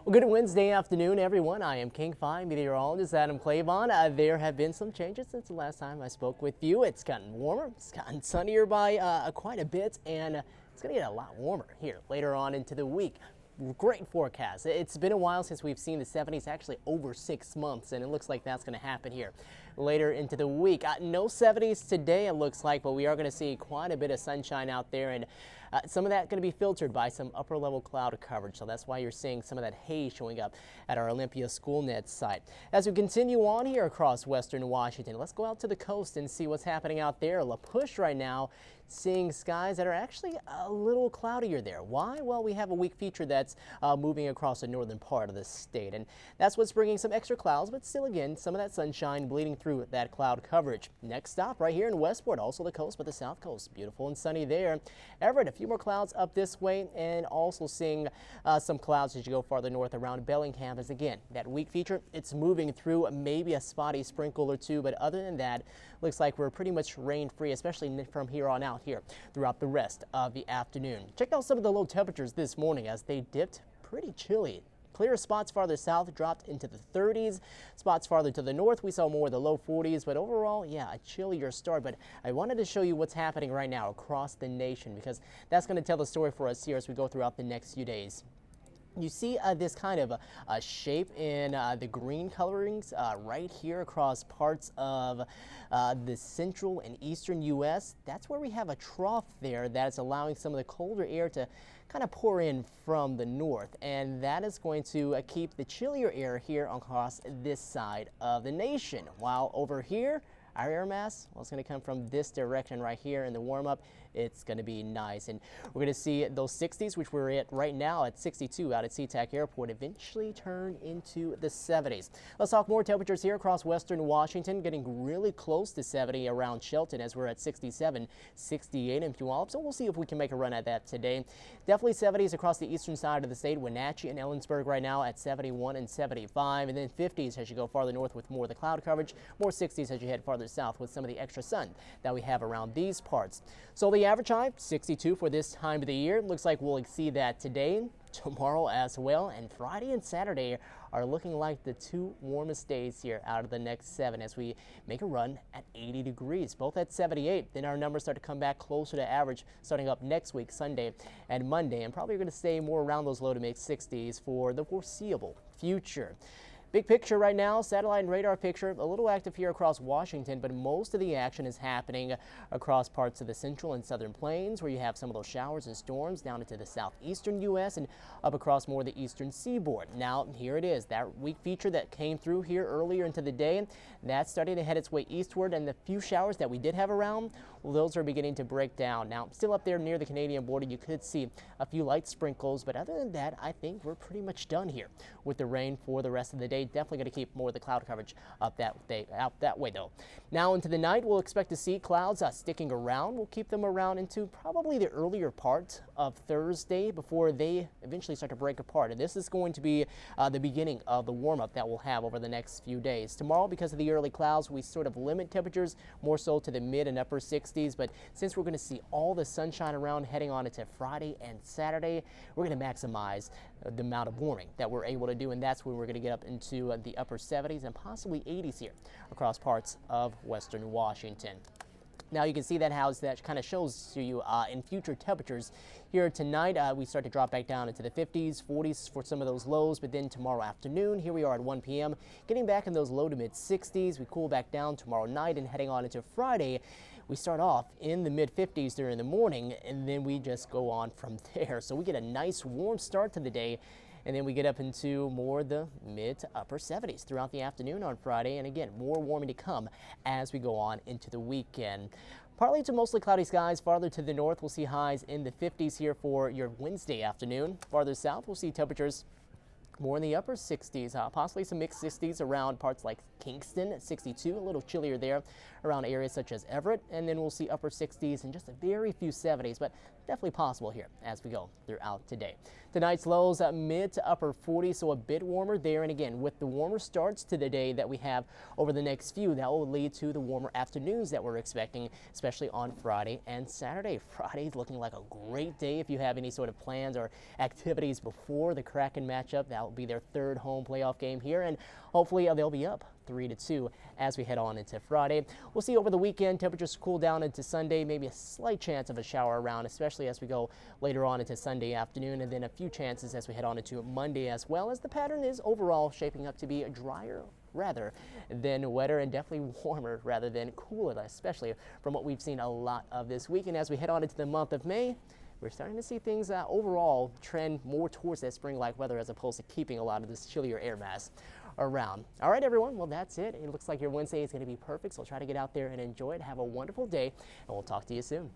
Well, good Wednesday afternoon, everyone. I am King 5 Meteorologist Adam Claibon. There have been some changes since the last time I spoke with you. It's gotten warmer, it's gotten sunnier by quite a bit, and it's going to get a lot warmer here later on into the week. Great forecast. It's been a while since we've seen the 70s, actually over 6 months, and it looks like that's going to happen here later into the week. No 70s today, it looks like, but we are going to see quite a bit of sunshine out there, and some of that going to be filtered by some upper level cloud coverage. So that's why you're seeing some of that haze showing up at our Olympia SchoolNet site. As we continue on here across western Washington, let's go out to the coast and see what's happening out there. La Push right now, seeing skies that are actually a little cloudier there. Why? Well, we have a weak feature that's moving across the northern part of the state, and that's what's bringing some extra clouds, but still, again, some of that sunshine bleeding through that cloud coverage. Next stop right here in Westport, also the coast, but the south coast, beautiful and sunny there. Everett, a few more clouds up this way, and also seeing some clouds as you go farther north around Bellingham. As again, that weak feature, it's moving through, maybe a spotty sprinkle or two, but other than that, looks like we're pretty much rain free, especially from here on out here throughout the rest of the afternoon. Check out some of the low temperatures this morning as they dipped pretty chilly. Clear spots farther south dropped into the 30s. Spots farther to the north, we saw more of the low 40s, but overall, yeah, a chillier start. But I wanted to show you what's happening right now across the nation, because that's going to tell the story for us here as we go throughout the next few days. You see this kind of a shape in the green colorings right here across parts of the central and eastern U.S. That's where we have a trough there that's allowing some of the colder air to kind of pour in from the north, and that is going to keep the chillier air here across this side of the nation. While over here, our air mass, well, it's going to come from this direction right here in the warm-up. It's going to be nice, and we're going to see those 60s, which we're at right now at 62 out at SeaTac Airport, eventually turn into the 70s. Let's talk more temperatures here across western Washington, getting really close to 70 around Shelton as we're at 67, 68 in Puyallup. So we'll see if we can make a run at that today. Definitely 70s across the eastern side of the state. Wenatchee and Ellensburg right now at 71 and 75, and then 50s as you go farther north with more of the cloud coverage, more 60s as you head farther south with some of the extra sun that we have around these parts. So the average high, 62 for this time of the year. Looks like we'll exceed that today, tomorrow as well, and Friday and Saturday are looking like the two warmest days here out of the next 7 as we make a run at 80 degrees, both at 78. Then our numbers start to come back closer to average starting up next week, Sunday and Monday, and probably going to stay more around those low to mid 60s for the foreseeable future. Big picture right now, satellite and radar picture, a little active here across Washington, but most of the action is happening across parts of the central and southern plains where you have some of those showers and storms down into the southeastern U.S. and up across more of the eastern seaboard. Now, here it is, that weak feature that came through here earlier into the day, that's starting to head its way eastward, and the few showers that we did have around, well, those are beginning to break down. Now, still up there near the Canadian border, you could see a few light sprinkles, but other than that, I think we're pretty much done here with the rain for the rest of the day. Definitely going to keep more of the cloud coverage up that way though. Now into the night, we'll expect to see clouds sticking around. We'll keep them around into probably the earlier part of Thursday before they eventually start to break apart. And this is going to be the beginning of the warm-up that we'll have over the next few days. Tomorrow, because of the early clouds, we sort of limit temperatures more so to the mid and upper 60s. But since we're going to see all the sunshine around heading on into Friday and Saturday, we're going to maximize the amount of warming that we're able to do, and that's when we're going to get up into the upper 70s and possibly 80s here across parts of western Washington. Now you can see that how that kind of shows to you in future temperatures. Here tonight, we start to drop back down into the 50s, 40s for some of those lows, but then tomorrow afternoon, here we are at 1 p.m., getting back in those low to mid 60s. We cool back down tomorrow night, and heading on into Friday, we start off in the mid 50s during the morning, and then we just go on from there. So we get a nice warm start to the day, and then we get up into more the mid to upper 70s throughout the afternoon on Friday. And again, more warming to come as we go on into the weekend. Partly to mostly cloudy skies. Farther to the north, we'll see highs in the 50s here for your Wednesday afternoon. Farther south, we'll see temperatures more in the upper 60s, possibly some mixed 60s around parts like Kingston at 62, a little chillier there around areas such as Everett, and then we'll see upper 60s and just a very few 70s, but definitely possible here as we go throughout today. Tonight's lows mid to upper 40s, so a bit warmer there. And again, with the warmer starts to the day that we have over the next few, that will lead to the warmer afternoons that we're expecting, especially on Friday and Saturday. Friday's looking like a great day if you have any sort of plans or activities before the Kraken matchup. That will be their third home playoff game here, and hopefully they'll be up 3-2 as we head on into Friday. We'll see over the weekend, temperatures cool down into Sunday, maybe a slight chance of a shower around, especially as we go later on into Sunday afternoon, and then a few chances as we head on into Monday as well, as the pattern is overall shaping up to be drier rather than wetter, and definitely warmer rather than cooler, especially from what we've seen a lot of this week. And as we head on into the month of May, we're starting to see things overall trend more towards that spring-like weather as opposed to keeping a lot of this chillier air mass around. All right, everyone. Well, that's it. It looks like your Wednesday is going to be perfect, so try to get out there and enjoy it. Have a wonderful day, and we'll talk to you soon.